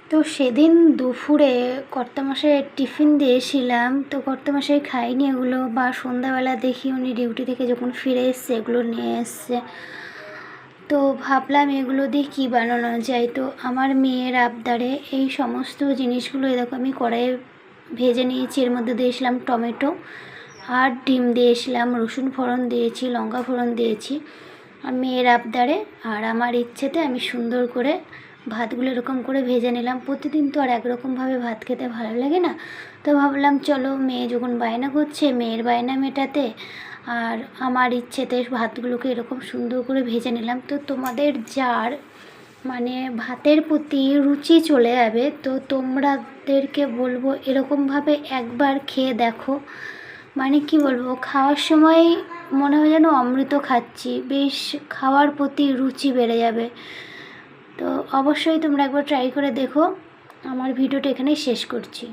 তো সেদিন দুপুরে কর্তামশাইয়ের টিফিন দিয়েছিলাম, তো কর্তামশাই খায়নি এগুলো, বা সন্ধ্যাবেলা দেখি উনি ডিউটি থেকে যখন ফিরে এসছে এগুলো নিয়ে এসছে। তো ভাবলাম এগুলো দিয়ে কী বানানো যায়। তো আমার মেয়ের আবদারে এই সমস্ত জিনিসগুলো দেখো আমি কড়াইয়ে ভেজে নিয়েছি। এর মধ্যে দিয়েছিলাম টমেটো আর ডিম দিয়েছিলাম, রসুন ফোড়ন দিয়েছি, লঙ্কা ফোড়ন দিয়েছি। আর মেয়ের আবদারে আর আমার ইচ্ছেতে আমি সুন্দর করে ভাতগুলো এরকম করে ভেজে নিলাম। প্রতিদিন তো আর একরকমভাবে ভাত খেতে ভালো লাগে না, তো ভাবলাম চলো মেয়ে যখন বায়না করছে মেয়ের বায়না মেটাতে আর আমার ইচ্ছেতে ভাতগুলোকে এরকম সুন্দর করে ভেজে নিলাম। তো তোমাদের যার মানে ভাতের প্রতি রুচি চলে যাবে, তো তোমাদেরকে বলবো এরকমভাবে একবার খেয়ে দেখো। মানে কি বলবো, খাওয়ার সময় মনে হয় যেন অমৃত খাচ্ছি, বেশ খাওয়ার প্রতি রুচি বেড়ে যাবে। তো অবশ্যই তোমরা একবার ট্রাই করে দেখো। আমার ভিডিওটা এখানেই শেষ করছি।